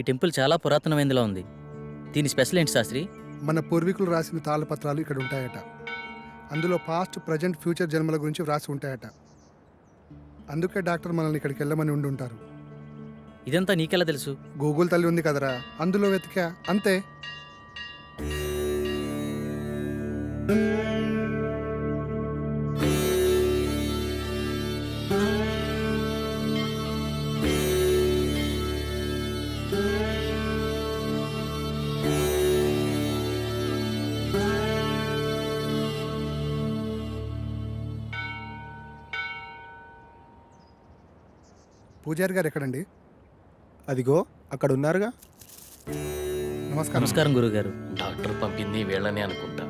Temple చాలా పురాతనమైనదిలా ఉంది. దీని స్పెషల్ ఏంటి శాస్త్రి? మన పూర్వీకులు రాసిన తాళపత్రాలు ఇక్కడ ఉంటాయట. అందులో పాస్ట్, ప్రజెంట్, ఫ్యూచర్ జన్మల గురించి వ్రాసి ఉంటాయట. అందుకే డాక్టర్ మనల్ని ఇక్కడికి వెళ్ళమని ఉండి ఉంటారు. ఇదంతా నీకెలా తెలుసు? గూగుల్ తల్లి ఉంది కదరా, అందులో వెతికా అంతే. పూజారి గారు ఎక్కడండి? అదిగో అక్కడ ఉన్నారుగా. నమస్కారం. నమస్కారం గురుగారు. డాక్టర్ పంపింది వీళ్ళని అనుకుంటా.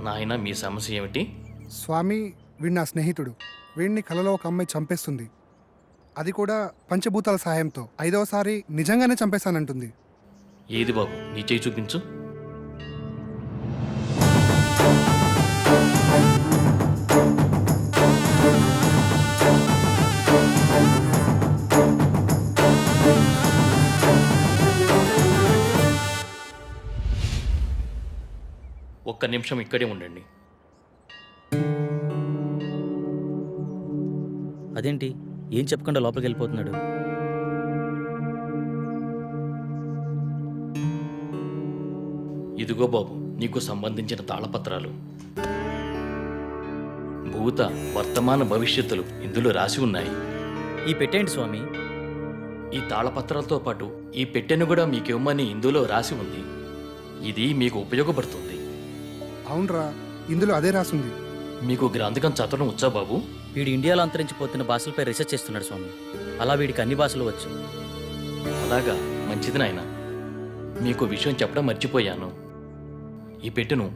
నాయన మీ సమస్య ఏమిటి? స్వామి, వీడు నా స్నేహితుడు. వీడిని కలలో ఒక అమ్మాయి చంపేస్తుంది. అది కూడా పంచభూతాల సహాయంతో. 5వసారి నిజంగానే చంపేశానంటుంది. ఏది బాబు, నీ చేయి చూపించు. ఒక్క నిమిషం ఇక్కడే ఉండండి. అదేంటి ఏం చెప్పకుండా లోపలికి వెళ్ళిపోతున్నాడు? ఇదిగో బాబు, నీకు సంబంధించిన తాళపత్రాలు. భూత, వర్తమాన, భవిష్యత్తులు ఇందులో రాసి ఉన్నాయి. ఈ పెట్టేంటి స్వామి? ఈ తాళపత్రాలతో పాటు ఈ పెట్టెను కూడా మీకు ఇవ్వమని ఇందులో రాసి ఉంది. ఇది మీకు ఉపయోగపడుతుంది. అవునరా, ఇందులో అదే రాసుంది. మీకు గ్రంథకం చదవడం వచ్చా బాబు? వీడు ఇండియాలో అంతరించిపోతున్న భాషలపై రీసెర్చ్ చేస్తున్నాడు స్వామి. అలా వీడికి అన్ని భాషలు వచ్చు. అలాగా, మంచిది నాయన. మీకు విషయం చెప్పడం మర్చిపోయాను. ఈ పెట్టెను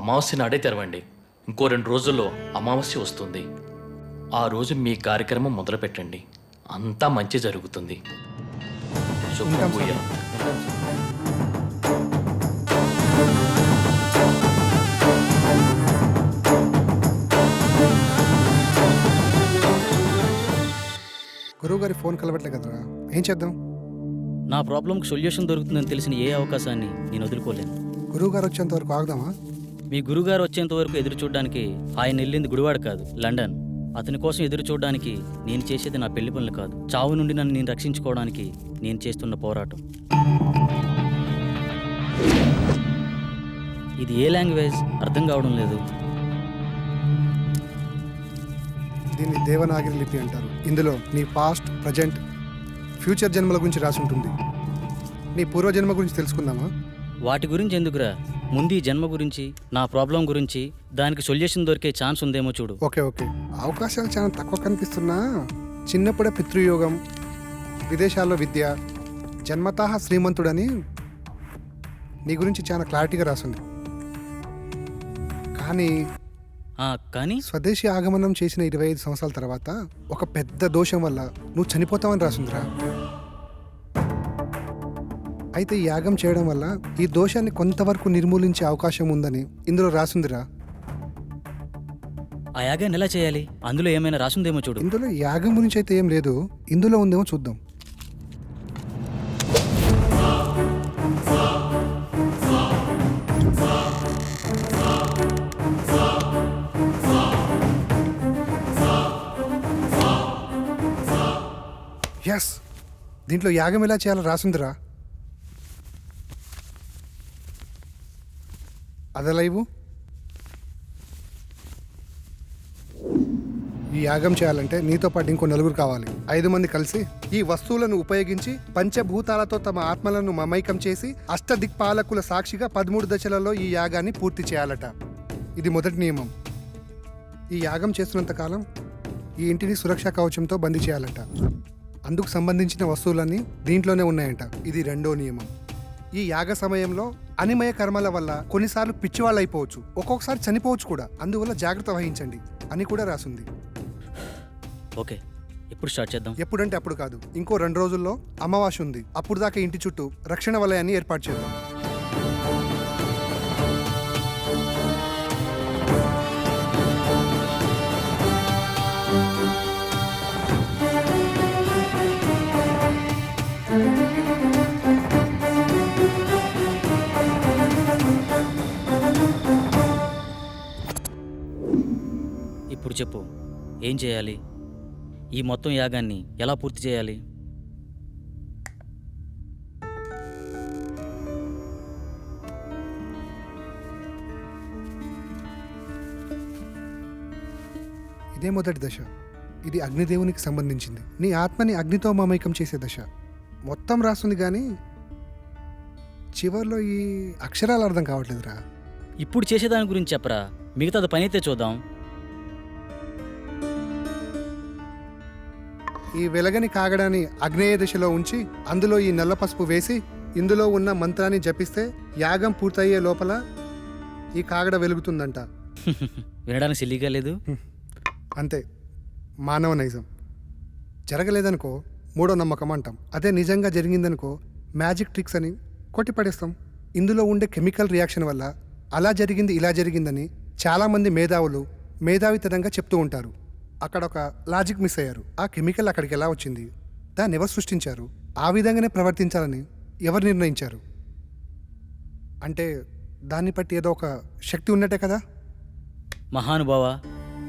అమావాస్య నాడే తెరవండి. ఇంకో 2 రోజుల్లో అమావాస్య వస్తుంది. ఆ రోజు మీ కార్యక్రమం మొదలు పెట్టండి. అంతా మంచి జరుగుతుంది. శుభం భూయా. గురువు గారి ఫోన్ కలవట్లే కదరా, ఏం చేద్దాం? నా ప్రాబ్లంకి సొల్యూషన్ దొరుకుతుందని తెలిసిన ఏ అవకాశాన్ని నేను వదులుకోలేను. గురువు గారు వచ్చేంత వరకు ఆగుదామా? మీ గురుగారు వచ్చేంత వరకు ఎదురు చూడడానికి ఆయన వెళ్ళింది గుడివాడ కాదు, లండన్. అతని కోసం ఎదురు చూడడానికి నేను చేసేది నా పెళ్లి పనులు కాదు. చావు నుండి నన్ను నేను రక్షించుకోవడానికి నేను చేస్తున్న పోరాటం. ఇది ఏ లాంగ్వేజ్ అర్థం కావడం లేదు. దీన్ని దేవనాగిరి లిపి అంటారు. ఇందులో నీ పాస్ట్, ప్రజెంట్, ఫ్యూచర్ జన్మల గురించి రాసి ఉంటుంది. నీ పూర్వజన్మ గురించి తెలుసుకుందామా? వాటి గురించి ఎందుకురా, ముందు ఈ జన్మ గురించి, నా ప్రాబ్లం గురించి, దానికి సొల్యూషన్ దొరికే ఛాన్స్ ఉందేమో చూడు. ఓకే ఓకే, అవకాశాలు చాలా తక్కువ కనిపిస్తున్నా చిన్నప్పుడే పితృయోగం, విదేశాల్లో విద్య, జన్మతః శ్రీమంతుడని నీ గురించి చాలా క్లారిటీగా రాసింది. కానీ స్వదేశీ ఆగమనం చేసిన 25 సంవత్సరాల తర్వాత ఒక పెద్ద దోషం వల్ల నువ్వు చనిపోతావని రాసిందిరా. అయితే ఈ యాగం చేయడం వల్ల ఈ దోషాన్ని కొంతవరకు నిర్మూలించే అవకాశం ఉందని ఇందులో రాసిందిరా. ఆ యాగాన్ని ఎలా చేయాలి? అందులో ఏమైనా రాసుందేమో చూడు. ఇందులో యాగం గురించి అయితే ఏం లేదు, ఇందులో ఉందేమో చూద్దాం. ఎస్, దీంట్లో యాగం ఎలా చేయాలో రాసుందిరా. అదలైవు. ఈ యాగం చేయాలంటే నీతో పాటు ఇంకో 4 కావాలి. 5 మంది కలిసి ఈ వస్తువులను ఉపయోగించి పంచభూతాలతో తమ ఆత్మలను మమైకం చేసి అష్టదిక్పాలకుల సాక్షిగా 13 దశలలో ఈ యాగాన్ని పూర్తి చేయాలట. ఇది మొదటి నియమం. ఈ యాగం చేస్తున్నంత కాలం ఈ ఇంటిని సురక్షా కవచంతో బందీ చేయాలట. అందుకు సంబంధించిన వస్తువులన్నీ దీంట్లోనే ఉన్నాయంట. ఇది 2వ నియమం. ఈ యాగ సమయంలో అనిమయ కర్మల వల్ల కొన్నిసార్లు పిచ్చివాళ్ళు అయిపోవచ్చు, ఒక్కొక్కసారి చనిపోవచ్చు కూడా. అందువల్ల జాగ్రత్త వహించండి అని కూడా రాసుంది. ఓకే, ఎప్పుడు స్టార్ట్ చేద్దాం? ఎప్పుడంటే అప్పుడు కాదు, ఇంకో 2 రోజుల్లో అమావాస్య ఉంది. అప్పుడు దాకా ఇంటి చుట్టూ రక్షణ వలయాన్ని ఏర్పాటు చేద్దాం. ఇప్పుడు చెప్పు, ఏం చేయాలి? ఈ మొత్తం యాగాన్ని ఎలా పూర్తి చేయాలి? ఇదే మొదటి దశ. ఇది అగ్నిదేవునికి సంబంధించింది. నీ ఆత్మని అగ్నితో మమైకం చేసే దశ. మొత్తం రాస్తుంది కానీ చివర్లో ఈ అక్షరాలు అర్థం కావట్లేదురా. ఇప్పుడు చేసేదాని గురించి చెప్పరా, మిగతాది పనైతే చూద్దాం. ఈ వెలగని కాగడాన్ని అగ్నేయ దిశలో ఉంచి అందులో ఈ నల్ల పసుపు వేసి ఇందులో ఉన్న మంత్రాన్ని జపిస్తే యాగం పూర్తయ్యే లోపల ఈ కాగడ వెలుగుతుందంట. వినడానికి సిల్లిగా లేదు. అంతే, మానవ నైజం. జరగలేదనుకో మూడో నమ్మకం అంటాం. అదే నిజంగా జరిగిందనుకో మ్యాజిక్ ట్రిక్స్ అని కొట్టిపడేస్తాం. ఇందులో ఉండే కెమికల్ రియాక్షన్ వల్ల అలా జరిగింది ఇలా జరిగిందని చాలామంది మేధావులు మేధావితనంగా చెప్తూ ఉంటారు. అక్కడ ఒక లాజిక్ మిస్ అయ్యారు. ఆ కెమికల్ అక్కడికి ఎలా వచ్చింది, దాన్ని ఎవరు సృష్టించారు, ఆ విధంగానే ప్రవర్తించాలని ఎవరు నిర్ణయించారు? అంటే దాన్ని బట్టి ఏదో ఒక శక్తి ఉన్నట్టే కదా. మహానుభావ,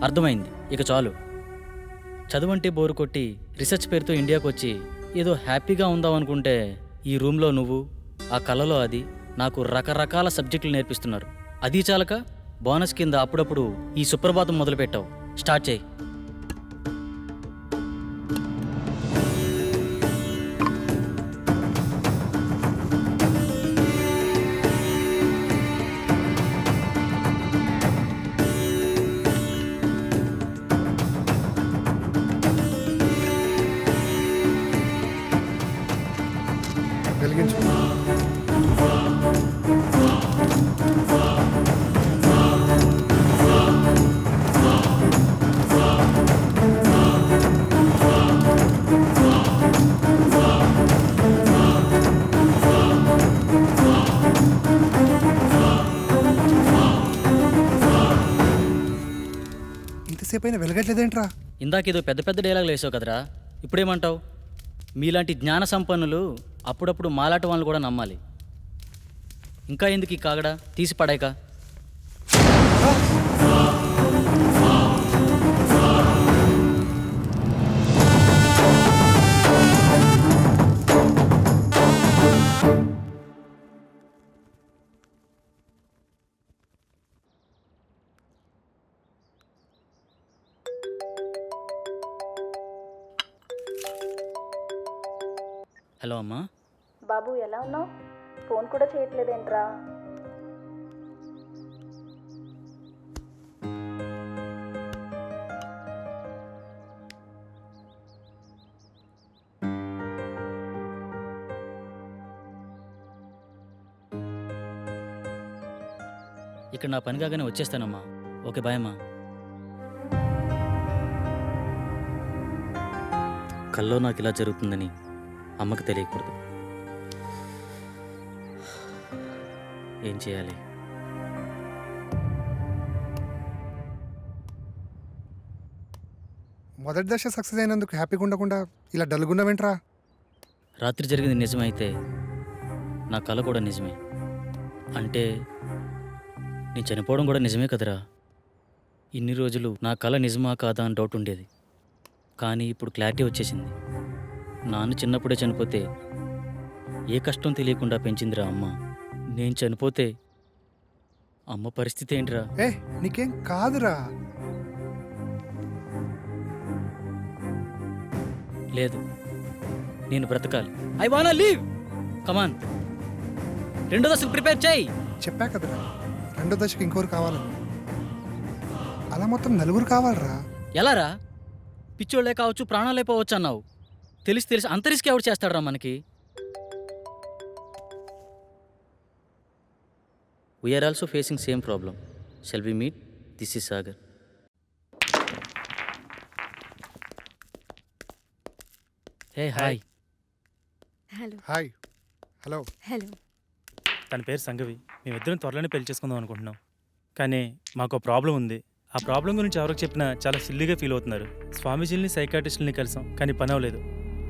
అర్థమైంది. ఇక చాలు. చదువంటే బోరు కొట్టి రీసెర్చ్ పేరుతో ఇండియాకు వచ్చి ఏదో హ్యాపీగా ఉందాం అనుకుంటే ఈ రూమ్లో నువ్వు, ఆ కళలో అది నాకు రకరకాల సబ్జెక్టులు నేర్పిస్తున్నారు. అది చాలక బోనస్ కింద అప్పుడప్పుడు ఈ సుప్రభాతం మొదలుపెట్టావు. స్టార్ట్ చేయి. వెలిగించు. ఇంతసేపు అయినా వెలగట్లేదేంట్రా? ఇందాకేదో పెద్ద పెద్ద డైలాగులు వేసావు కదరా, ఇప్పుడేమంటావు? మీలాంటి జ్ఞాన సంపన్నులు అప్పుడప్పుడు మాలాట వాళ్ళని కూడా నమ్మాలి. ఇంకా ఎందుకు ఈ కాగడా, తీసి పడాయిక. హలో అమ్మా. బాబు ఎలా ఉన్నావు? ఫోన్ కూడా చేయట్లేదేంట్రా? ఇక్కడ నా పని కాగానే వచ్చేస్తానమ్మా. ఓకే, బాయ్ అమ్మా. కల్లో నాకు ఇలా జరుగుతుందని అమ్మకి తెలియకూడదు. ఏం చేయాలి? మొదటి దశ సక్సెస్ అయినందుకు హ్యాపీగా ఉండకుండా ఇలా డల్గున్నావేంట్రా? రాత్రి జరిగింది నిజమైతే నా కల కూడా నిజమే. అంటే నేను చనిపోవడం కూడా నిజమే కదరా. ఇన్ని రోజులు నా కల నిజమా కాదా అని డౌట్ ఉండేది. కానీ ఇప్పుడు క్లారిటీ వచ్చేసింది. నాన్న చిన్నప్పుడే చనిపోతే ఏ కష్టం తెలియకుండా పెంచిందిరా అమ్మ. నేను చనిపోతే అమ్మ పరిస్థితి ఏంట్రా? నీకేం కాదురా. లేదు, నేను బ్రతకాలి. I want leave. కమాన్, రెండో దశకు ప్రిపేర్ చేయి. చెప్పా కదరా, రెండో దశకి ఇంకోరు కావాలని. అలా మొత్తం నలుగురు కావాలరా. ఎలారా? పిచ్చోళ్ళే కావచ్చు, ప్రాణాలే పోవచ్చు అన్నావు. తెలిసి అంత రిస్క్ ఎవరు చేస్తాడరా మనకి? We are also facing same problem. Shall we meet? This is Sagar. Hey hi. Hello. Hi. Hello. Hello. తన పేరు సంగవి. మేమిద్దరం త్వరలోనే పెళ్లి చేసుకుందాం అనుకుంటున్నాం. కానీ మాకు ప్రాబ్లం ఉంది. ఆ ప్రాబ్లం గురించి ఎవరికి చెప్పినా చాలా సిల్లీగా ఫీల్ అవుతున్నారు. స్వామీజీని, సైకాట్రిస్టులని కలిసాం, కానీ పని అవ్వలేదు.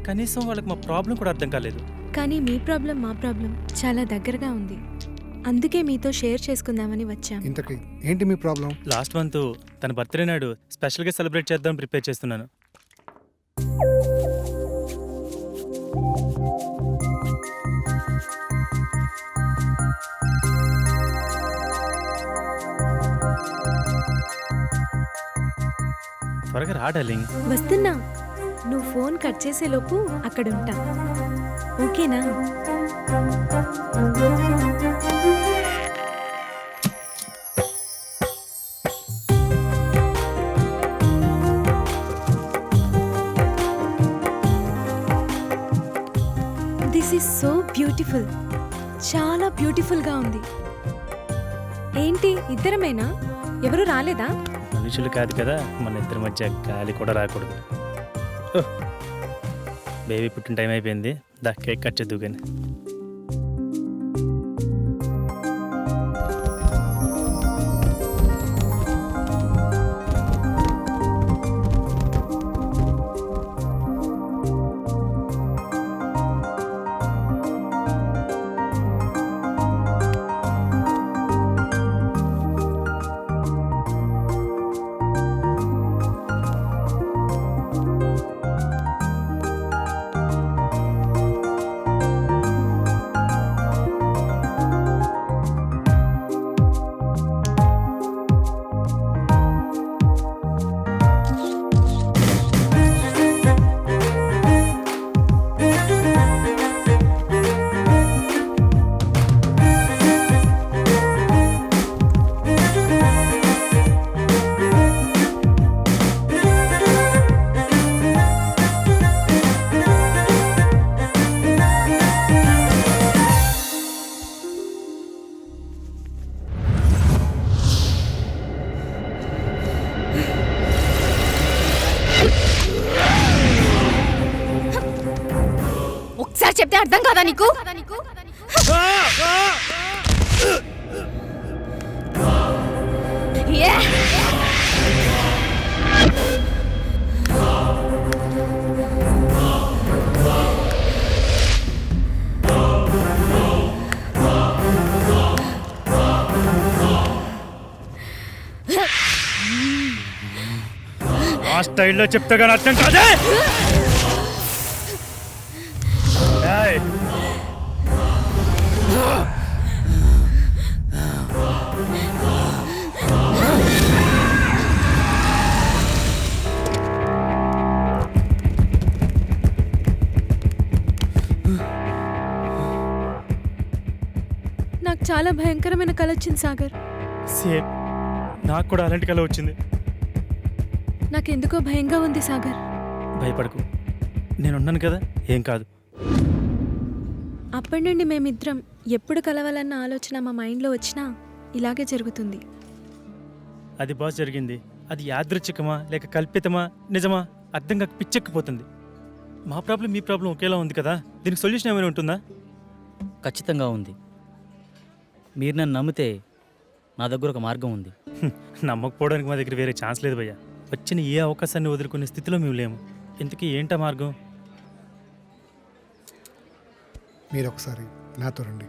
కనీసం వాళ్ళకి మా ప్రాబ్లం కూడా అర్థం కాలేదు. కానీ మీ ప్రాబ్లం మా ప్రాబ్లం చాలా దగ్గరగా ఉంది. అందుకే మీతో షేర్ చేసుకుందామని వచ్చాం. ఇంతకీ ఏంటి మీ ప్రాబ్లం? లాస్ట్ మంత్ తన బర్త్డే నాడు స్పెషల్గా సెలబ్రేట్ చేద్దాం ప్రిపేర్ చేస్తున్నాను. త్వరగా రా డార్లింగ్. వస్తున్నా. నువ్వు ఫోన్ కట్ చేసేలోపు అక్కడ ఉంటా. ఓకేనా? This is so beautiful. చాలా బ్యూటిఫుల్గా ఉంది. ఏంటి ఇద్దరమేనా? ఎవరు రాలేదా? మనుషులు కాదు కదా, మన ఇద్దరి మధ్య గాలి కూడా రాకూడదు. బేబీ పుట్టిన టైం అయిపోయింది. దా కేక్ కట్ చేద్దు కానీ. ఒకసారి చెప్తే అర్థం కాదా నీకు? ఏ! ఆ స్టైల్లో చెప్తే కానీ అర్థం కాదే. ఏయ్! నాకు చాలా భయంకరమైన కల వచ్చింది సాగర్. సేమ్ నాకు కూడా అలాంటి కల వచ్చింది. నాకెందుకో భయంగా ఉంది సాగర్. భయపడకు, నేనున్నాను కదా, ఏం కాదు. అప్పటి నుండి మేమిద్దరం ఎప్పుడు కలవాలన్న ఆలోచన మా మైండ్లో వచ్చినా ఇలాగే జరుగుతుంది. అది బాస్ జరిగింది. అది యాదృచ్ఛికమా లేక కల్పితమా నిజమా అర్థం కాక పిచ్చెక్కిపోతుంది. మా ప్రాబ్లం మీ ప్రాబ్లం ఒకేలా ఉంది కదా, దీనికి సొల్యూషన్ ఏమైనా ఉంటుందా? ఖచ్చితంగా ఉంది. మీరు నన్ను నమ్మితే నా దగ్గర ఒక మార్గం ఉంది. నమ్మకపోవడానికి మా దగ్గర వేరే ఛాన్స్ లేదు భయ్యా. వచ్చిన ఏ అవకాశాన్ని వదులుకునే స్థితిలో మేము లేము. ఇంతకీ ఏంటా మార్గం? మీరు ఒకసారి నాతో రండి.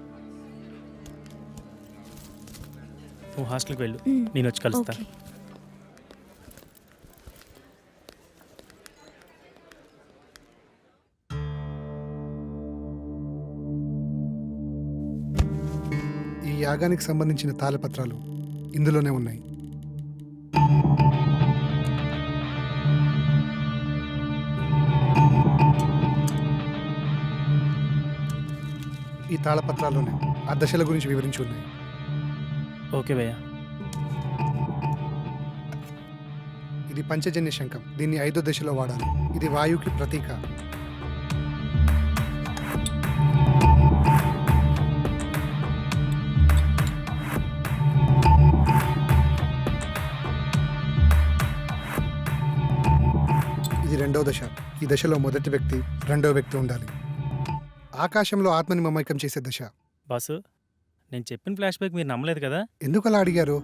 నువ్వు హాస్టల్కి వెళ్ళు, మ్, నేను వచ్చి కలుస్తా. ఓకే. ఈ యాగానికి సంబంధించిన తాళపత్రాలు ఇందులోనే ఉన్నాయి. ఈ తాళపత్రాల్లోనే ఆ దశల గురించి వివరించి ఉన్నాయి. ఓకే భయ్యా. ఇది పంచజన్య శంఖం. దీన్ని 5వ దశలో వాడాలి. ఇది వాయువుకి ప్రతీక. ఇది 2వ దశ. ఈ దశలో మొదటి వ్యక్తి, 2వ వ్యక్తి ఉండాలి. ఆకాశంలో ఆత్మని మమైకం చేసే దశ. బాసు, నేను చెప్పిన ఫ్లాష్ బ్యాక్ మీరు నమ్మలేదు కదా? ఎందుకు అలా అడిగారు?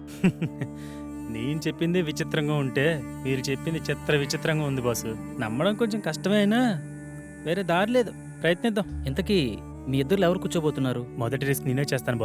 నేను చెప్పింది విచిత్రంగా ఉంటే మీరు చెప్పింది విచిత్రంగా ఉంది బాసు. నమ్మడం కొంచెం కష్టమైనా వేరే దారి లేదు, ప్రయత్నిద్దాం. ఇంతకీ మీ ఇద్దరు ఎవరు కూర్చోబోతున్నారు? మొదటి రిస్క్ నేనే చేస్తాను బాస్.